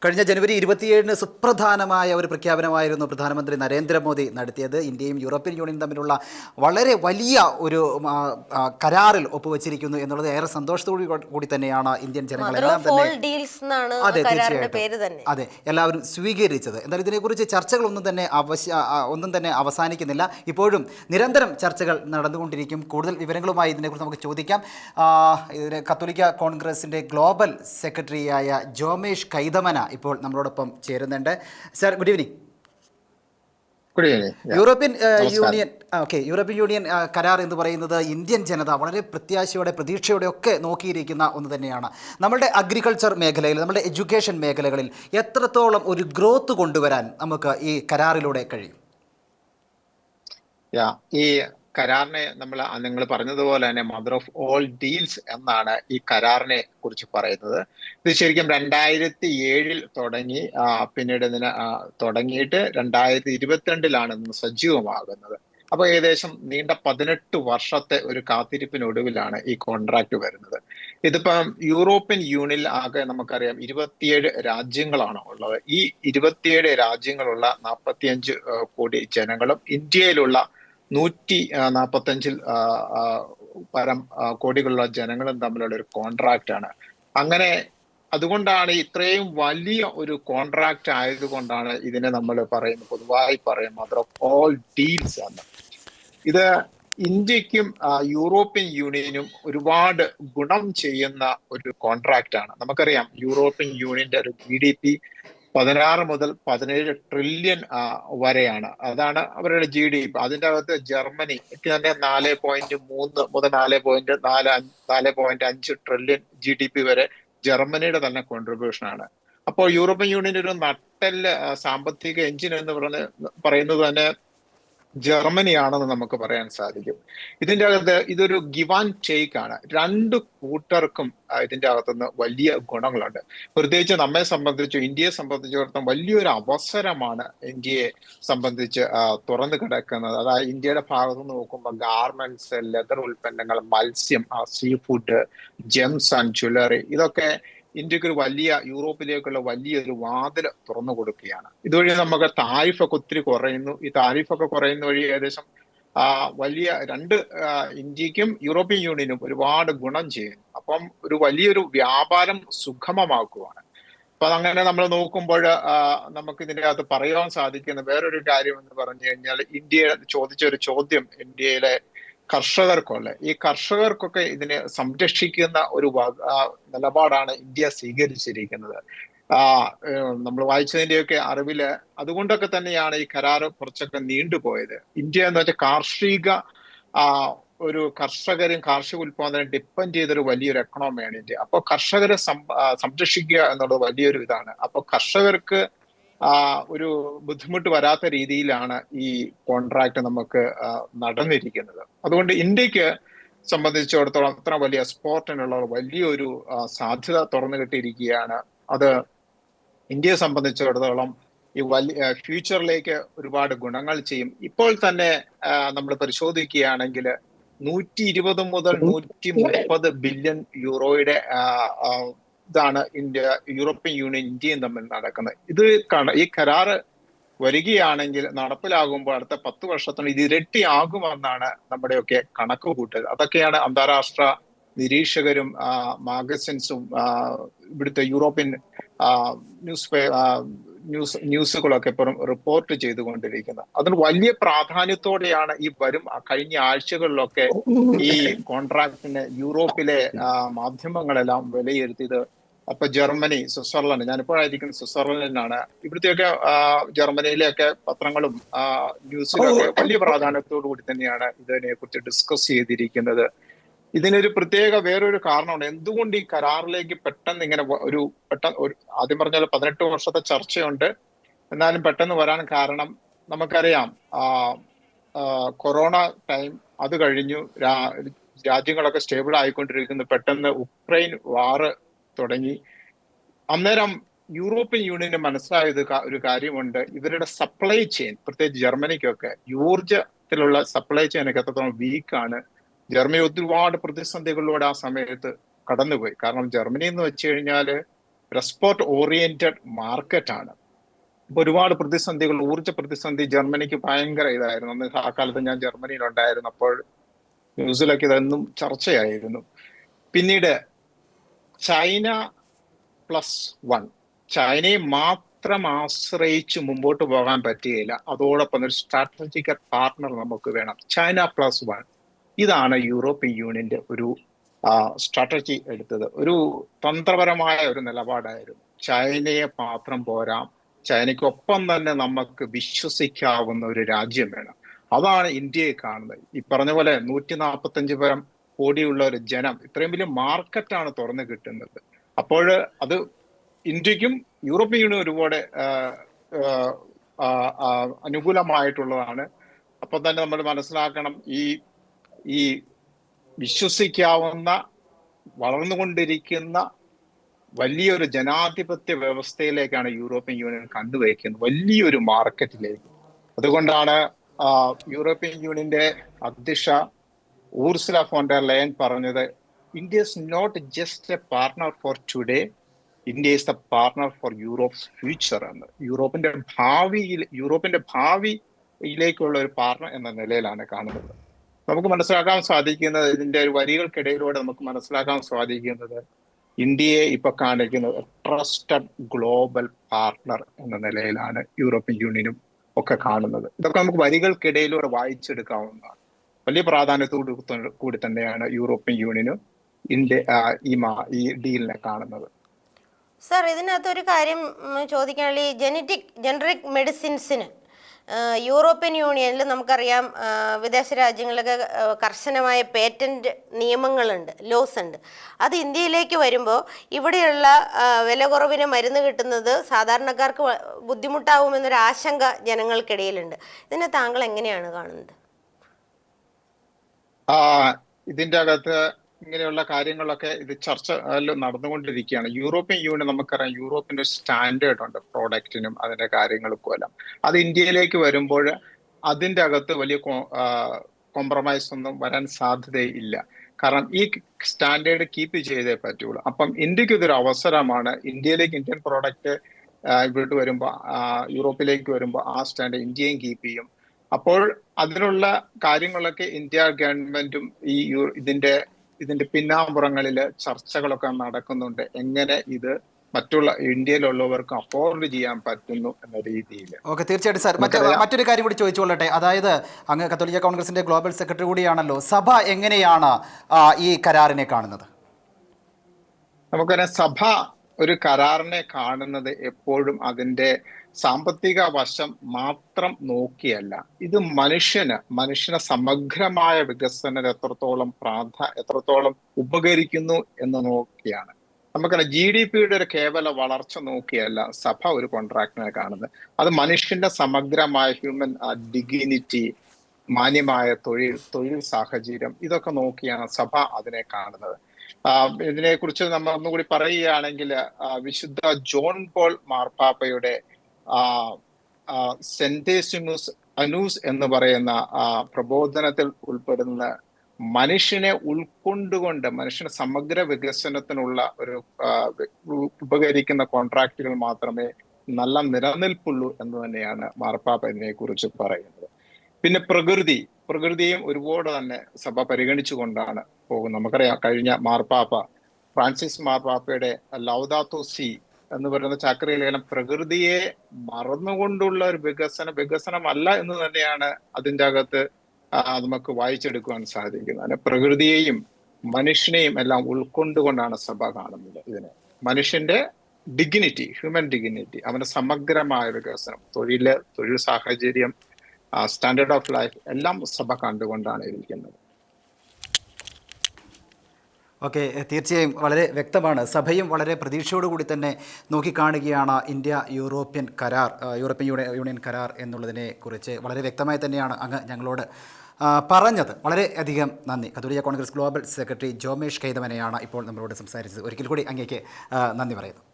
കഴിഞ്ഞ ജനുവരി 27-ന് സുപ്രധാനമായ ഒരു പ്രഖ്യാപനമായിരുന്നു പ്രധാനമന്ത്രി നരേന്ദ്രമോദി നടത്തിയത്. ഇന്ത്യയും യൂറോപ്യൻ യൂണിയനും തമ്മിലുള്ള വളരെ വലിയ ഒരു കരാറിൽ ഒപ്പുവെച്ചിരിക്കുന്നു എന്നുള്ളത് ഏറെ സന്തോഷത്തോടു കൂടി തന്നെയാണ് ഇന്ത്യൻ ജനങ്ങളെല്ലാം തന്നെ, അതെ, തീർച്ചയായിട്ടും, അതെ, എല്ലാവരും സ്വീകരിച്ചത്. എന്നാൽ ഇതിനെക്കുറിച്ച് ചർച്ചകളൊന്നും തന്നെ ഒന്നും തന്നെ അവസാനിക്കുന്നില്ല. ഇപ്പോഴും നിരന്തരം ചർച്ചകൾ നടന്നുകൊണ്ടിരിക്കും. കൂടുതൽ വിവരങ്ങളുമായി ഇതിനെക്കുറിച്ച് നമുക്ക് ചോദിക്കാം. കത്തോലിക്ക കോൺഗ്രസിൻ്റെ ഗ്ലോബൽ സെക്രട്ടറിയായ ജോമേഷ് കൈതമന ഇപ്പോൾ നമ്മളോടൊപ്പം ചേരുന്നുണ്ട്. Sir, good evening. European union European union കരാർ എന്ന് പറയുന്നത് ഇന്ത്യൻ ജനത വളരെ പ്രത്യാശയോടെ പ്രതീക്ഷയോടെ ഒക്കെ നോക്കിയിരിക്കുന്ന ഒന്ന് തന്നെയാണ്. നമ്മുടെ അഗ്രികൾച്ചർ മേഖലയിൽ, നമ്മുടെ എഡ്യൂക്കേഷൻ മേഖലകളിൽ എത്രത്തോളം ഒരു ഗ്രോത്ത് കൊണ്ടുവരാൻ നമുക്ക് ഈ കരാറിലൂടെ കഴിയും? ഈ കരാറിനെ നിങ്ങൾ പറഞ്ഞതുപോലെ തന്നെ മദർ ഓഫ് ഓൾ ഡീൽസ് എന്നാണ് ഈ കരാറിനെ കുറിച്ച് പറയുന്നത്. ഇത് ശരിക്കും 2007 തുടങ്ങി, പിന്നീട് ഇതിന് തുടങ്ങിയിട്ട് 2022 സജീവമാകുന്നത്. അപ്പൊ ഏകദേശം നീണ്ട 18 വർഷത്തെ ഒരു കാത്തിരിപ്പിനൊടുവിലാണ് ഈ കോൺട്രാക്ട് വരുന്നത്. ഇതിപ്പം യൂറോപ്യൻ യൂണിയനിൽ ആകെ നമുക്കറിയാം 27 രാജ്യങ്ങളാണ് ഉള്ളത്. ഈ 27 രാജ്യങ്ങളുള്ള 45 കോടി ജനങ്ങളും ഇന്ത്യയിലുള്ള 145 പരം കോടികളുള്ള ജനങ്ങളും തമ്മിലുള്ള ഒരു കോൺട്രാക്റ്റ് ആണ്. അങ്ങനെ അതുകൊണ്ടാണ് ഇത്രയും വലിയ ഒരു കോൺട്രാക്റ്റ് ആയതുകൊണ്ടാണ് ഇതിനെ നമ്മൾ പൊതുവായി പറയും മദർ ഓഫ് ഓൾ ഡീൽസ് എന്ന്. ഇത് ഇന്ത്യക്കും യൂറോപ്യൻ യൂണിയനും ഒരുപാട് ഗുണം ചെയ്യുന്ന ഒരു കോൺട്രാക്റ്റ് ആണ്. നമുക്കറിയാം യൂറോപ്യൻ യൂണിയന്റെ ഒരു GDP 16 മുതൽ 17 ട്രില്യൺ വരെയാണ്. അതാണ് അവരുടെ GDP. അതിൻ്റെ അകത്ത് ജർമ്മനിക്ക് തന്നെ 4.3 മുതൽ 4.5 ട്രില്യൺ GDP വരെ ജർമ്മനിയുടെ തന്നെ കോൺട്രിബ്യൂഷൻ ആണ്. അപ്പോൾ യൂറോപ്യൻ യൂണിയന്റെ ഒരു നട്ടെല്ല് സാമ്പത്തിക എഞ്ചിൻ എന്ന് പറയുന്നത് തന്നെ ജർമ്മനിയാണെന്ന് നമുക്ക് പറയാൻ സാധിക്കും. ഇതിന്റെ അകത്ത് ഇതൊരു ഗിവ് ആൻഡ് ടേക്ക് ആണ്. രണ്ട് കൂട്ടർക്കും ഇതിന്റെ അകത്തുനിന്ന് വലിയ ഗുണങ്ങളുണ്ട്. പ്രത്യേകിച്ച് നമ്മെ സംബന്ധിച്ച്, ഇന്ത്യയെ സംബന്ധിച്ചിടത്തോളം വലിയൊരു അവസരമാണ് ഇന്ത്യയെ സംബന്ധിച്ച് തുറന്നു കിടക്കുന്നത്. അതായത് ഇന്ത്യയുടെ ഭാഗത്ത് നിന്ന് നോക്കുമ്പോൾ ഗാർമെന്റ്സ്, ലെതർ ഉൽപ്പന്നങ്ങൾ, മത്സ്യം, sea food, Gems and jewellery, ഇതൊക്കെ ഇന്ത്യക്ക് ഒരു യൂറോപ്പിലേക്കുള്ള വലിയൊരു വാതിൽ തുറന്നു കൊടുക്കുകയാണ്. ഇതുവഴി നമുക്ക് താരിഫൊക്കെ ഒത്തിരി കുറയുന്നു. ഈ താരിഫൊക്കെ കുറയുന്ന വഴി ഏകദേശം ഇന്ത്യക്കും യൂറോപ്യൻ യൂണിയനും ഒരുപാട് ഗുണം ചെയ്യുന്നു. അപ്പം ഒരു വലിയൊരു വ്യാപാരം സുഗമമാക്കുകയാണ്. അപ്പൊ അങ്ങനെ നമ്മൾ നോക്കുമ്പോൾ നമുക്ക് ഇതിൻ്റെ അകത്ത് പറയാൻ സാധിക്കുന്ന വേറൊരു കാര്യം എന്ന് പറഞ്ഞു കഴിഞ്ഞാൽ, ഇന്ത്യ ചോദിച്ച ഒരു ചോദ്യം ഇന്ത്യയിലെ കർഷകർക്കുള്ള, ഈ കർഷകർക്കൊക്കെ ഇതിനെ സംരക്ഷിക്കുന്ന ഒരു നിലപാടാണ് ഇന്ത്യ സ്വീകരിച്ചിരിക്കുന്നത്. നമ്മൾ വായിച്ചതിന്റെയൊക്കെ അറിവില് അതുകൊണ്ടൊക്കെ തന്നെയാണ് ഈ കരാറ് കുറച്ചൊക്കെ നീണ്ടുപോയത്. ഇന്ത്യ എന്ന് വെച്ചാൽ കർഷകരും കാർഷിക ഉൽപാദനം ഡിപ്പെൻഡ് ചെയ്തൊരു വലിയൊരു എക്കണോമിയാണ് ഇന്ത്യ. അപ്പോൾ കർഷകരെ സംരക്ഷിക്കുക എന്നുള്ളത് വലിയൊരു ഇതാണ്. അപ്പോൾ കർഷകർക്ക് ഒരു ബുദ്ധിമുട്ട് വരാത്ത രീതിയിലാണ് ഈ കോൺട്രാക്ട് നമുക്ക് നടന്നിരിക്കുന്നത്. അതുകൊണ്ട് ഇന്ത്യക്ക് സംബന്ധിച്ചിടത്തോളം അത്ര വലിയ എക്സ്പോർട്ടിനുള്ള വലിയൊരു സാധ്യത തുറന്നു കിട്ടിയിരിക്കുകയാണ്. അത് ഇന്ത്യയെ സംബന്ധിച്ചിടത്തോളം ഈ ഫ്യൂച്ചറിലേക്ക് ഒരുപാട് ഗുണങ്ങൾ ചെയ്യും. ഇപ്പോൾ തന്നെ നമ്മൾ പരിശോധിക്കുകയാണെങ്കിൽ 120 മുതൽ 130 ബില്യൺ യൂറോയുടെ ഇതാണ് യൂറോപ്യൻ യൂണിയൻ ഇന്ത്യയും തമ്മിൽ നടക്കുന്നത്. ഈ കരാറ് വരികയാണെങ്കിൽ, നടപ്പിലാകുമ്പോൾ അടുത്ത 10 വർഷത്തിന് ഇത് ഇരട്ടിയാകുമെന്നാണ് നമ്മുടെയൊക്കെ കണക്ക് കൂട്ടൽ. അതൊക്കെയാണ് അന്താരാഷ്ട്ര നിരീക്ഷകരും മാഗസിൻസും ഇവിടുത്തെ യൂറോപ്യൻ ന്യൂസുകളൊക്കെ ഇപ്പം റിപ്പോർട്ട് ചെയ്തുകൊണ്ടിരിക്കുന്നത്. അതിന് വലിയ പ്രാധാന്യത്തോടെയാണ് കഴിഞ്ഞ ആഴ്ചകളിലൊക്കെ ഈ കോൺട്രാക്ടിനെ യൂറോപ്പിലെ മാധ്യമങ്ങളെല്ലാം വിലയിരുത്തിയത്. അപ്പൊ ജർമ്മനി, സ്വിറ്റ്സർലൻഡ്, ഞാനിപ്പോഴായിരിക്കും സ്വിറ്റ്സർലൻഡിനാണ്, ഇവിടുത്തെയൊക്കെ ജർമ്മനിയിലെയൊക്കെ പത്രങ്ങളും ന്യൂസിലൊക്കെ വലിയ പ്രാധാന്യത്തോടു കൂടി തന്നെയാണ് ഇതിനെ കുറിച്ച് ഡിസ്കസ് ചെയ്തിരിക്കുന്നത്. ഇതിനൊരു വേറൊരു കാരണമുണ്ട്. എന്തുകൊണ്ട് ഈ കരാറിലേക്ക് പെട്ടെന്ന് ഇങ്ങനെ ആദ്യം പറഞ്ഞ 18 വർഷത്തെ ചർച്ചയുണ്ട്, എന്നാലും പെട്ടെന്ന് വരാൻ കാരണം നമുക്കറിയാം. കൊറോണ ടൈം അത് കഴിഞ്ഞു, രാജ്യങ്ങളൊക്കെ സ്റ്റേബിൾ ആയിക്കൊണ്ടിരിക്കുന്നു. പെട്ടെന്ന് ഉക്രൈൻ വാറ് തുടങ്ങി. അന്നേരം യൂറോപ്യൻ യൂണിയന് മനസ്സിലായത് ഒരു കാര്യമുണ്ട്, ഇവരുടെ സപ്ലൈ ചെയിൻ, പ്രത്യേകിച്ച് ജർമ്മനിക്കൊക്കെ ഊർജത്തിലുള്ള സപ്ലൈ ചെയിനൊക്കെ എത്രത്തോളം വീക്കാണ്. ജർമ്മനി ഒരുപാട് പ്രതിസന്ധികളിലൂടെ ആ സമയത്ത് കടന്നുപോയി. കാരണം ജർമ്മനി എന്ന് വെച്ച് കഴിഞ്ഞാൽ എക്സ്പോർട്ട് ഓറിയന്റഡ് മാർക്കറ്റാണ്. ഇപ്പൊ ഒരുപാട് പ്രതിസന്ധികൾ, ഊർജ്ജ പ്രതിസന്ധി ജർമ്മനിക്ക് ഭയങ്കര ഇതായിരുന്നു. അന്ന് ആ കാലത്ത് ഞാൻ ജർമ്മനിയിലുണ്ടായിരുന്നു. അപ്പോൾ ന്യൂസിലൊക്കെ ഇതൊന്നും ചർച്ചയായിരുന്നു. പിന്നീട് ചൈന +1, ചൈനയെ മാത്രം ആശ്രയിച്ച് മുമ്പോട്ട് പോകാൻ പറ്റുകയില്ല. അതോടൊപ്പം ഒരു സ്ട്രാറ്റജിക്കൽ പാർട്ണർ നമുക്ക് വേണം. ചൈന +1, ഇതാണ് യൂറോപ്യൻ യൂണിയന്റെ ഒരു സ്ട്രാറ്റജി എടുത്തത്. ഒരു തന്ത്രപരമായ ഒരു നിലപാടായിരുന്നു. ചൈനയെ മാത്രം പോരാ, ചൈനയ്ക്കൊപ്പം തന്നെ നമുക്ക് വിശ്വസിക്കാവുന്ന ഒരു രാജ്യം വേണം. അതാണ് ഇന്ത്യയെ കാണുന്നത്. ഈ പറഞ്ഞ പോലെ 145 കോടിയുള്ള ഒരു ജനം, ഇത്രയും വലിയ മാർക്കറ്റാണ് തുറന്നു കിട്ടുന്നത്. അപ്പോൾ അത് ഇന്ത്യക്കും യൂറോപ്യൻ യൂണിയൻ ഒരുപാട് അനുകൂലമായിട്ടുള്ളതാണ്. അപ്പൊ തന്നെ നമ്മൾ മനസ്സിലാക്കണം, ഈ വിശ്വസിക്കാവുന്ന വളർന്നുകൊണ്ടിരിക്കുന്ന വലിയൊരു ജനാധിപത്യ വ്യവസ്ഥയിലേക്കാണ് യൂറോപ്യൻ യൂണിയൻ കണ്ടുവയ്ക്കുന്നത്, വലിയൊരു മാർക്കറ്റിലേക്ക്. അതുകൊണ്ടാണ് യൂറോപ്യൻ യൂണിയന്റെ അധ്യക്ഷ ഊർസുല ഫോൺ ഡെർ ലയൻ പറഞ്ഞത്, India is not just a partner for today, India is the partner for Europe's future എന്ന്. യൂറോപ്പിന്റെ ഭാവിയിലേക്കുള്ള ഒരു പാർട്ണർ എന്ന നിലയിലാണ് കാണുന്നത്. നമുക്ക് മനസ്സിലാക്കാൻ സാധിക്കുന്നത്, ഇതിന്റെ ഒരു വരികൾക്കിടയിലൂടെ നമുക്ക് മനസ്സിലാക്കാൻ സാധിക്കുന്നത്, ഇന്ത്യയെ ഇപ്പൊ കാണിക്കുന്നത് ട്രസ്റ്റഡ് ഗ്ലോബൽ പാർട്ണർ എന്ന നിലയിലാണ് യൂറോപ്യൻ യൂണിയനും ഒക്കെ കാണുന്നത്. ഇതൊക്കെ നമുക്ക് വരികൾക്കിടയിലൂടെ വായിച്ചെടുക്കാവുന്നതാണ്. വലിയ പ്രാധാന്യത്തോടു കൂടി തന്നെയാണ് യൂറോപ്യൻ യൂണിയനും ഇന്ത്യ ഈ ഡീലിനെ കാണുന്നത്. സർ, ഇതിനകത്തൊരു കാര്യം ചോദിക്കാനുള്ള, ഈ ജനറിക് മെഡിസിൻസിന് യൂറോപ്യൻ യൂണിയനിൽ നമുക്കറിയാം, വിദേശ രാജ്യങ്ങളിലൊക്കെ കർശനമായ പേറ്റന്റ് നിയമങ്ങളുണ്ട്, ലോസ് ഉണ്ട്. അത് ഇന്ത്യയിലേക്ക് വരുമ്പോൾ ഇവിടെയുള്ള വില കുറവിന് മരുന്ന് കിട്ടുന്നത് സാധാരണക്കാർക്ക് ബുദ്ധിമുട്ടാവുമെന്നൊരു ആശങ്ക ജനങ്ങൾക്കിടയിലുണ്ട്. ഇതിനെ താങ്കൾ എങ്ങനെയാണ് കാണുന്നത്? ഇതിന്റെ അകത്ത് ഇങ്ങനെയുള്ള കാര്യങ്ങളൊക്കെ ഇത് ചർച്ച നടന്നുകൊണ്ടിരിക്കുകയാണ്. യൂറോപ്യൻ യൂണിയൻ, നമുക്കറിയാം, യൂറോപ്പിന്റെ ഒരു സ്റ്റാൻഡേർഡ് ഉണ്ട് പ്രോഡക്റ്റിനും അതിന്റെ കാര്യങ്ങൾക്കും എല്ലാം. അത് ഇന്ത്യയിലേക്ക് വരുമ്പോൾ അതിന്റെ അകത്ത് വലിയ കോംപ്രമൈസ് ഒന്നും വരാൻ സാധ്യതയില്ല. കാരണം ഈ സ്റ്റാൻഡേർഡ് കീപ്പ് ചെയ്തേ പറ്റുള്ളൂ. അപ്പം ഇന്ത്യക്ക് ഇതൊരു അവസരമാണ്. ഇന്ത്യൻ പ്രോഡക്റ്റ് ഇവിടോട്ട് വരുമ്പോൾ, യൂറോപ്പിലേക്ക് വരുമ്പോൾ ആ സ്റ്റാൻഡേർഡ് ഇന്ത്യയും കീപ്പ് ചെയ്യും. അപ്പോൾ അതിനുള്ള കാര്യങ്ങളൊക്കെ ഇന്ത്യ ഗവൺമെന്റും ഇതിന്റെ പിന്നാമ്പുറങ്ങളിൽ ചർച്ചകളൊക്കെ നടക്കുന്നുണ്ട്. എങ്ങനെ ഇത് മറ്റുള്ള ഇന്ത്യയിലുള്ളവർക്ക് അഫോർഡ് ചെയ്യാൻ പറ്റുന്നു എന്ന രീതിയിൽ. ഓക്കെ, തീർച്ചയായിട്ടും സാർ. മറ്റൊരു കാര്യം കൂടി ചോദിച്ചുകൊള്ളട്ടെ. അതായത് അങ്ങ് കത്തോലിക്ക കോൺഗ്രസിന്റെ ഗ്ലോബൽ സെക്രട്ടറി കൂടിയാണല്ലോ. സഭ എങ്ങനെയാണ് ഈ കരാറിനെ കാണുന്നത്? നമുക്കറിയാം, സഭ ഒരു കരാറിനെ കാണുന്നത് എപ്പോഴും അതിന്റെ സാമ്പത്തിക വശം മാത്രം നോക്കിയല്ല. ഇത് മനുഷ്യന് സമഗ്രമായ വികസനം എത്രത്തോളം ഉപകരിക്കുന്നു എന്ന് നോക്കിയാണ്. നമുക്കറിയാം, GDPയുടെ ഒരു കേവല വളർച്ച നോക്കിയല്ല സഭ ഒരു കോൺട്രാക്ടിനെ കാണുന്നത്. അത് മനുഷ്യന്റെ സമഗ്രമായ ഹ്യൂമൻ ഡിഗ്നിറ്റി, മാന്യമായ തൊഴിൽ സാഹചര്യം, ഇതൊക്കെ നോക്കിയാണ് സഭ അതിനെ കാണുന്നത്. ഇതിനെക്കുറിച്ച് നമ്മൾ ഒന്നുകൂടി പറയുകയാണെങ്കിൽ, വിശുദ്ധ ജോൺ പോൾ മാർപ്പാപ്പയുടെ സെന്റേസിമുസ് അനൂസ് എന്ന് പറയുന്ന പ്രബോധനത്തിൽ ഉൾപ്പെടുന്ന മനുഷ്യനെ ഉൾക്കൊണ്ടുകൊണ്ട് മനുഷ്യന്റെ സമഗ്ര വികസനത്തിനുള്ള ഒരു ഉപകരിക്കുന്ന കോൺട്രാക്റ്റുകൾ മാത്രമേ നല്ല നിലനിൽപ്പുള്ളൂ എന്ന് തന്നെയാണ് മാർപ്പാപ്പ ഇതിനെ കുറിച്ച് പറയുന്നത്. പിന്നെ പ്രകൃതിയും ഒരുപാട് തന്നെ സഭ പരിഗണിച്ചുകൊണ്ടാണ് പോകുന്നത്. നമുക്കറിയാം, കഴിഞ്ഞ ഫ്രാൻസിസ് മാർപ്പാപ്പയുടെ ലൗദാത്തോ സി എന്ന് പറയുന്ന ചാക്രിക ലേഖനം പ്രകൃതിയെ മറന്നുകൊണ്ടുള്ള ഒരു വികസനമല്ല എന്ന് തന്നെയാണ് അതിൻ്റെ അകത്ത് നമുക്ക് വായിച്ചെടുക്കുവാൻ സാധിക്കുന്നത്. അതിന് പ്രകൃതിയെയും മനുഷ്യനെയും എല്ലാം ഉൾക്കൊണ്ടുകൊണ്ടാണ് സഭ കാണുന്നത്. ഇതിന് മനുഷ്യന്റെ ഡിഗ്നിറ്റി, ഹ്യൂമൻ ഡിഗ്നിറ്റി, അവന്റെ സമഗ്രമായ വികസനം, തൊഴിൽ സാഹചര്യം, സ്റ്റാൻഡേർഡ് ഓഫ് ലൈഫ് എല്ലാം സഭ കണ്ടുകൊണ്ടാണ് ഇരിക്കുന്നത്. ഓക്കെ, തീർച്ചയായും വളരെ വ്യക്തമാണ്. സഭയും വളരെ പ്രതീക്ഷയോടുകൂടി തന്നെ നോക്കിക്കാണുകയാണ് യൂറോപ്യൻ യൂണിയൻ കരാർ എന്നുള്ളതിനെ കുറിച്ച്. വളരെ വ്യക്തമായി തന്നെയാണ് അങ്ങ് ഞങ്ങളോട് പറഞ്ഞത്. വളരെയധികം നന്ദി. കത്തോലിക്ക കോൺഗ്രസ് ഗ്ലോബൽ സെക്രട്ടറി ജോമേഷ് കൈതമനെയാണ് ഇപ്പോൾ നമ്മളോട് സംസാരിച്ചത്. ഒരിക്കൽ കൂടി അങ്ങേക്ക് നന്ദി പറയുന്നു.